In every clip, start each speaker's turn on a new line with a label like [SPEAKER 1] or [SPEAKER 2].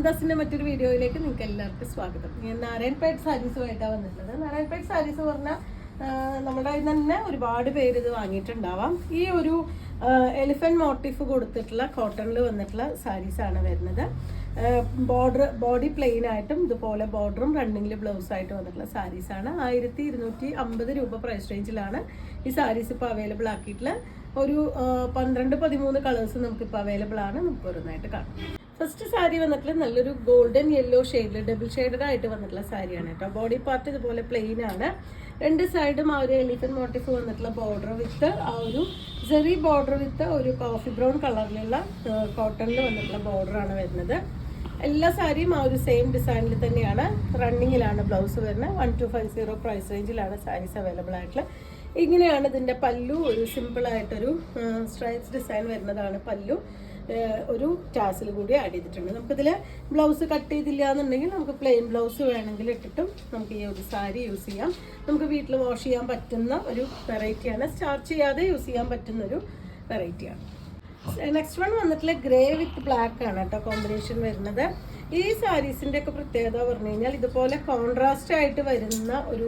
[SPEAKER 1] ശാന്താസിന്റെ മറ്റൊരു വീഡിയോയിലേക്ക് നിങ്ങൾക്ക് എല്ലാവർക്കും സ്വാഗതം. ഞാൻ നാരായൺപേട്ട് സാരീസുമായിട്ടാണ് വന്നിട്ടുള്ളത്. നാരായൺപേട്ട് സാരീസ് പറഞ്ഞാൽ നമ്മുടെ തന്നെ ഒരുപാട് പേര് ഇത് വാങ്ങിയിട്ടുണ്ടാവാം. ഈ ഒരു എലിഫന്റ് മോട്ടീഫ് കൊടുത്തിട്ടുള്ള കോട്ടണിൽ വന്നിട്ടുള്ള സാരീസാണ് വരുന്നത്. ബോഡി പ്ലെയിൻ ആയിട്ടും ഇതുപോലെ ബോർഡറും റണ്ണിങ്ങിൽ ബ്ലൗസ് ആയിട്ട് വന്നിട്ടുള്ള സാരീസാണ്. 1250 രൂപ പ്രൈസ് റേഞ്ചിലാണ് ഈ സാരീസ് ഇപ്പോൾ അവൈലബിൾ ആക്കിയിട്ടുള്ള. ഒരു 12-13 കളേഴ്സ് നമുക്കിപ്പോൾ അവൈലബിൾ ആണ്. നമുക്ക് ഓരോന്നായിട്ട് കാണാം. ഫസ്റ്റ് സാരി വന്നിട്ടുള്ള നല്ലൊരു ഗോൾഡൻ യെല്ലോ ഷെയ്ഡിൽ ഡബിൾ ഷെയ്ഡഡ് ആയിട്ട് വന്നിട്ടുള്ള സാരിയാണ് കേട്ടോ. ബോഡി പാർട്ട് ഇതുപോലെ പ്ലെയിൻ ആണ്. രണ്ട് സൈഡും ആ ഒരു എലിഫന്റ് മോട്ടീഫ് വന്നിട്ടുള്ള ബോർഡർ വിത്ത് ആ ഒരു ജെറി ബോർഡർ വിത്ത് ഒരു കോഫി ബ്രൗൺ കളറിലുള്ള കോട്ടണിൽ വന്നിട്ടുള്ള ബോർഡറാണ് വരുന്നത്. എല്ലാ സാരിയും ആ ഒരു സെയിം ഡിസൈനിൽ തന്നെയാണ്. റണ്ണിങ്ങിലാണ് ബ്ലൗസ് വരുന്നത്. 1250 പ്രൈസ് റേഞ്ചിലാണ് സാരീസ് അവൈലബിൾ ആയിട്ടുള്ളത്. ഇങ്ങനെയാണ് ഇതിൻ്റെ പല്ലു. ഒരു സിമ്പിളായിട്ടൊരു സ്ട്രൈപ്സ് ഡിസൈൻ വരുന്നതാണ് പല്ലു. ഒരു ടാസിൽ കൂടി ആഡ് ചെയ്തിട്ടുണ്ട്. നമുക്കിതിൽ ബ്ലൗസ് കട്ട് ചെയ്തില്ല എന്നുണ്ടെങ്കിൽ നമുക്ക് പ്ലെയിൻ ബ്ലൗസ് വേണമെങ്കിൽ ഇട്ടിട്ടും നമുക്ക് ഈ ഒരു സാരി യൂസ് ചെയ്യാം. നമുക്ക് വീട്ടിൽ വാഷ് ചെയ്യാൻ പറ്റുന്ന ഒരു വെറൈറ്റിയാണ്. സ്റ്റാർച്ച് ചെയ്യാതെ യൂസ് ചെയ്യാൻ പറ്റുന്നൊരു വെറൈറ്റിയാണ്. നെക്സ്റ്റ് വൺ വന്നിട്ടുള്ള ഗ്രേ വിത്ത് ബ്ലാക്ക് ആണ് കേട്ടോ കോമ്പിനേഷൻ വരുന്നത്. ഈ സാരീസിൻ്റെ ഒക്കെ പ്രത്യേകത പറഞ്ഞു കഴിഞ്ഞാൽ ഇതുപോലെ കോൺട്രാസ്റ്റ് ആയിട്ട് വരുന്ന ഒരു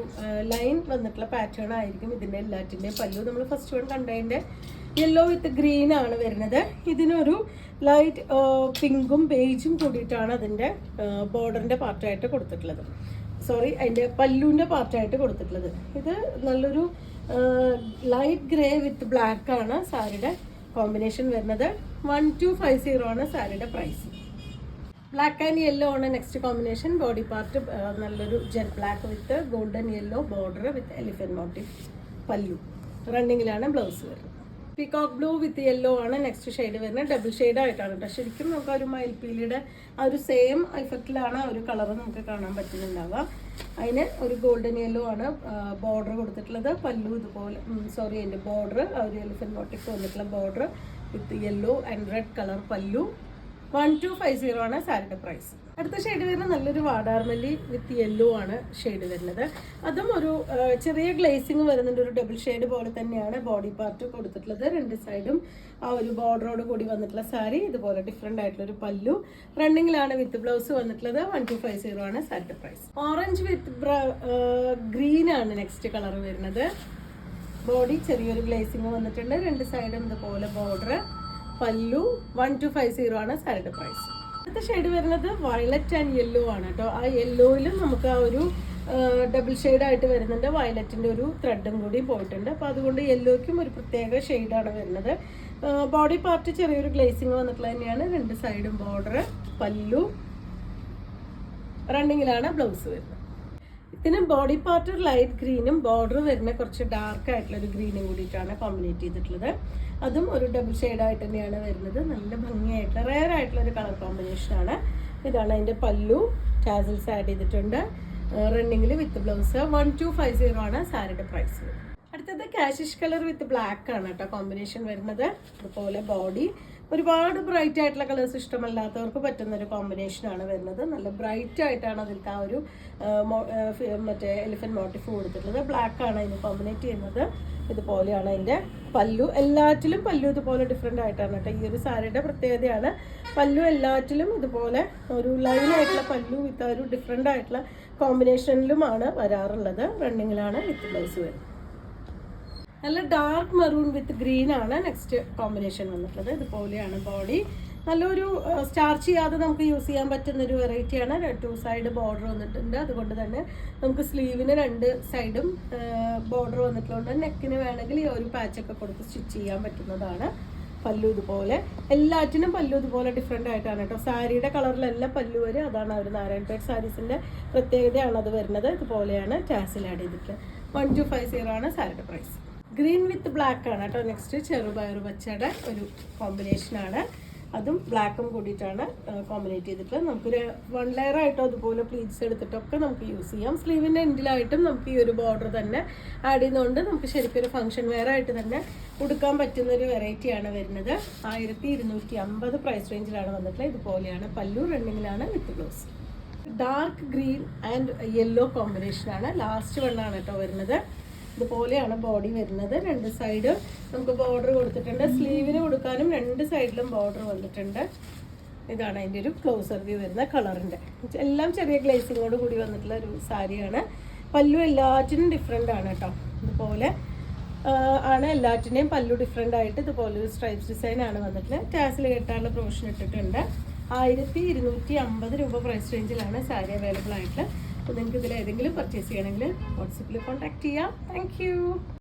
[SPEAKER 1] ലൈൻ വന്നിട്ടുള്ള പാറ്റേൺ ആയിരിക്കും ഇതിൻ്റെ എല്ലാറ്റിൻ്റെയും പല്ലു. നമ്മൾ ഫസ്റ്റ് വൺ കണ്ടതിൻ്റെ യെല്ലോ വിത്ത് ഗ്രീൻ ആണ് വരുന്നത്. ഇതിനൊരു ലൈറ്റ് പിങ്കും ബേജും കൂടിയിട്ടാണ് അതിൻ്റെ ബോർഡറിൻ്റെ പാർട്ടായിട്ട് കൊടുത്തിട്ടുള്ളത്. അതിൻ്റെ പല്ലുവിൻ്റെ പാർട്ടായിട്ട് കൊടുത്തിട്ടുള്ളത്. ഇത് നല്ലൊരു ലൈറ്റ് ഗ്രേ വിത്ത് ബ്ലാക്ക് ആണ് സാരിയുടെ കോമ്പിനേഷൻ വരുന്നത്. 1250 ആണ് സാരിയുടെ പ്രൈസ്. ബ്ലാക്ക് ആൻഡ് യെല്ലോ ആണ് നെക്സ്റ്റ് കോമ്പിനേഷൻ. ബോഡി പാർട്ട് നല്ലൊരു jet black with golden yellow border with elephant motif പല്ലു. റണ്ണിങ്ങിലാണ് ബ്ലൗസ് വരുന്നത്. പീകോക്ക് ബ്ലൂ വിത്ത് യെല്ലോ ആണ് നെക്സ്റ്റ് ഷെയ്ഡ് വരുന്നത്. ഡബിൾ ഷെയ്ഡ് ആയിട്ടാണ് കേട്ടോ. ശരിക്കും നമുക്ക് ആ ഒരു മയിൽപ്പീലിയുടെ ആ ഒരു സെയിം ഇഫക്റ്റിലാണ് ആ ഒരു കളർ നമുക്ക് കാണാൻ പറ്റുന്നുണ്ടാവുക. അതിന് ഒരു ഗോൾഡൻ യെല്ലോ ആണ് ബോർഡർ കൊടുത്തിട്ടുള്ളത്. പല്ലു ഇതുപോലെ അതിൻ്റെ ബോർഡർ ആ ഒരു എലിഫന്റ് മോട്ടീഫ് വന്നിട്ടുള്ള border with yellow and red colour പല്ലു. 1250 ആണ് സാരിയുടെ പ്രൈസ്. അടുത്ത ഷെയ്ഡ് വരുന്നത് നല്ലൊരു വാടാർമല്ലി വിത്ത് യെല്ലോ ആണ് ഷെയ്ഡ് വരുന്നത്. അതും ഒരു ചെറിയ ഗ്ലേസിങ് വരുന്നുണ്ട്. ഒരു ഡബിൾ ഷെയ്ഡ് പോലെ തന്നെയാണ് ബോഡി പാർട്ട് കൊടുത്തിട്ടുള്ളത്. രണ്ട് സൈഡും ആ ഒരു ബോർഡറോട് കൂടി വന്നിട്ടുള്ള സാരി. ഇതുപോലെ ഡിഫറെൻ്റ് ആയിട്ടുള്ളൊരു പല്ലു. റണ്ണിങ്ങിലാണ് വിത്ത് ബ്ലൗസ് വന്നിട്ടുള്ളത്. 1250 ആണ് സാരിയുടെ പ്രൈസ്. ഓറഞ്ച് വിത്ത് ഗ്രീൻ ആണ് നെക്സ്റ്റ് കളർ വരുന്നത്. ബോഡി ചെറിയൊരു ഗ്ലേസിങ് വന്നിട്ടുണ്ട്. രണ്ട് സൈഡും ഇതുപോലെ ബോർഡർ പല്ലു. 1250 ആണ് സാരിയുടെ പ്രൈസ്. അടുത്ത ഷെയ്ഡ് വരുന്നത് വയലറ്റ് ആൻഡ് യെല്ലോ ആണ് കേട്ടോ. ആ യെല്ലോയിലും നമുക്ക് ആ ഒരു ഡബിൾ ഷെയ്ഡായിട്ട് വരുന്നുണ്ട്. വയലറ്റിൻ്റെ ഒരു ത്രെഡും കൂടി പോയിട്ടുണ്ട്. അപ്പോൾ അതുകൊണ്ട് യെല്ലോയ്ക്കും ഒരു പ്രത്യേക ഷെയ്ഡാണ് വരുന്നത്. ബോഡി പാർട്ട് ചെറിയൊരു ഗ്ലേസിങ് വന്നിട്ടുള്ള തന്നെയാണ്. രണ്ട് സൈഡും ബോർഡർ പല്ലു. റണ്ണിങ്ങിലാണ് ബ്ലൗസ് വരുന്നത്. ഇതിന് ബോഡി പാർട്ട് ലൈറ്റ് ഗ്രീനും ബോർഡർ വരുന്ന കുറച്ച് ഡാർക്ക് ആയിട്ടുള്ള ഒരു ഗ്രീനും കൂടിയിട്ടാണ് കോമ്പിനേറ്റ് ചെയ്തിട്ടുള്ളത്. അതും ഒരു ഡബിൾ ഷെയ്ഡായിട്ട് തന്നെയാണ് വരുന്നത്. നല്ല ഭംഗിയായിട്ടുള്ള റെയർ ആയിട്ടുള്ള ഒരു കളർ കോമ്പിനേഷനാണ്. ഇതാണ് അതിൻ്റെ പല്ലു. ടാസിൽസ് ആഡ് ചെയ്തിട്ടുണ്ട്. റണ്ണിങ്ങിൽ വിത്ത് ബ്ലൗസ്. 1250 ആണ് സാരിയുടെ പ്രൈസ്. അടുത്തത് കാഷിഷ് കളർ വിത്ത് ബ്ലാക്ക് ആണ് കേട്ടോ കോമ്പിനേഷൻ വരുന്നത്. അതുപോലെ ബോഡി ഒരുപാട് ബ്രൈറ്റ് ആയിട്ടുള്ള കളേഴ്സ് ഇഷ്ടമല്ലാത്തവർക്ക് പറ്റുന്ന ഒരു കോമ്പിനേഷനാണ് വരുന്നത്. നല്ല ബ്രൈറ്റ് ആയിട്ടാണ് അതിൽക്ക് ആ ഒരു മറ്റേ എലിഫന്റ് മോട്ടീഫ് കൊടുത്തിട്ടുള്ളത്. ബ്ലാക്ക് ആണ് അതിന് കോമ്പിനേറ്റ് ചെയ്യുന്നത്. ഇതുപോലെയാണ് അതിൻ്റെ പല്ലു. എല്ലാറ്റിലും പല്ലു ഇതുപോലെ ഡിഫറെൻ്റ് ആയിട്ടാണ് കേട്ടോ. ഈ ഒരു സാരിയുടെ പ്രത്യേകതയാണ്. പല്ലു എല്ലാറ്റിലും ഇതുപോലെ ഒരു ലൈനായിട്ടുള്ള പല്ലു വിത്ത് ഒരു ഡിഫറെൻ്റ് ആയിട്ടുള്ള കോമ്പിനേഷനിലുമാണ് വരാറുള്ളത്. റണ്ണിങ്ങിലാണ് വിത്ത് ബ്ലൗസ് വരുന്നത്. നല്ല ഡാർക്ക് മെറൂൺ വിത്ത് ഗ്രീൻ ആണ് നെക്സ്റ്റ് കോമ്പിനേഷൻ വന്നിട്ടുള്ളത്. ഇതുപോലെയാണ് ബോഡി. നല്ലൊരു സ്റ്റാർച്ച് ചെയ്യാതെ നമുക്ക് യൂസ് ചെയ്യാൻ പറ്റുന്നൊരു വെറൈറ്റിയാണ്. 2 സൈഡ് ബോർഡർ വന്നിട്ടുണ്ട്. അതുകൊണ്ട് തന്നെ നമുക്ക് സ്ലീവിന് 2 സൈഡും ബോർഡർ വന്നിട്ടുള്ളത്. നെക്കിന് വേണമെങ്കിൽ ഈ ഒരു പാച്ചൊക്കെ കൊടുത്ത് സ്റ്റിച്ച് ചെയ്യാൻ പറ്റുന്നതാണ്. പല്ലു ഇതുപോലെ എല്ലാറ്റിനും പല്ലു ഇതുപോലെ ഡിഫറെൻ്റ് ആയിട്ടാണ് കേട്ടോ. സാരിയുടെ കളറിലെല്ലാം പല്ലു വരും. അതാണ് ഒരു നാരായൺപേട്ട് സാരീസിൻ്റെ പ്രത്യേകതയാണ് അത് വരുന്നത്. ഇതുപോലെയാണ് ടാസിൽ ആഡ് ചെയ്തിട്ടുള്ളത്. 1250 ആണ് സാരിയുടെ പ്രൈസ്. ഗ്രീൻ വിത്ത് ബ്ലാക്ക് ആണ് കേട്ടോ നെക്സ്റ്റ്. ചെറുപയർ പച്ചയുടെ ഒരു കോമ്പിനേഷനാണ്. അതും ബ്ലാക്കും കൂടിയിട്ടാണ് കോമ്പിനേറ്റ് ചെയ്തിട്ട് നമുക്കൊരു 1 ലെയർ ആയിട്ടോ അതുപോലെ പ്ലീറ്റ്സ് എടുത്തിട്ടൊക്കെ നമുക്ക് യൂസ് ചെയ്യാം. സ്ലീവിൻ്റെ എൻഡിലായിട്ടും നമുക്ക് ഈ ഒരു ബോർഡർ തന്നെ ആഡ് ചെയ്യുന്നതുകൊണ്ട് നമുക്ക് ശരിക്കും ഒരു ഫംഗ്ഷൻ വെയർ ആയിട്ട് തന്നെ ഉടുക്കാൻ പറ്റുന്നൊരു വെറൈറ്റിയാണ് വരുന്നത്. 1250 പ്രൈസ് റേഞ്ചിലാണ് വന്നിട്ടുള്ളത്. ഇതുപോലെയാണ് പല്ലു. റണ്ണിങ്ങിലാണ് with blouse. Dark green and yellow കോമ്പിനേഷനാണ്. ലാസ്റ്റ് വണ്ണാണ് കേട്ടോ വരുന്നത്. ഇതുപോലെയാണ് ബോഡി വരുന്നത്. രണ്ട് സൈഡ് നമുക്ക് ബോർഡർ കൊടുത്തിട്ടുണ്ട്. സ്ലീവിന് കൊടുക്കാനും രണ്ട് സൈഡിലും ബോർഡർ വന്നിട്ടുണ്ട്. ഇതാണ് അതിൻ്റെ ഒരു ക്ലോസർ വ്യൂ വരുന്ന കളറിൻ്റെ. എല്ലാം ചെറിയ ഗ്ലേസിങ്ങോട് കൂടി വന്നിട്ടുള്ള ഒരു സാരിയാണ്. പല്ലു എല്ലാറ്റിനും ഡിഫറെൻ്റ് ആണ് കേട്ടോ. ഇതുപോലെ ആണ് എല്ലാറ്റിനെയും പല്ലു ഡിഫറെൻ്റ് ആയിട്ട് ഇതുപോലെ ഒരു സ്ട്രൈപ്സ് ഡിസൈൻ ആണ് വന്നിട്ടുള്ളത്. ടാസിൽ കെട്ടാനുള്ള പ്രൊവിഷൻ ഇട്ടിട്ടുണ്ട്. 1250 രൂപ പ്രൈസ് റേഞ്ചിലാണ് സാരി അവൈലബിൾ ആയിട്ടുള്ളത്. അപ്പോൾ നിങ്ങൾക്ക് ഇതിൽ ഏതെങ്കിലും പർച്ചേസ് ചെയ്യണമെങ്കിൽ വാട്സപ്പിൽ കോൺടാക്ട് ചെയ്യാം. താങ്ക്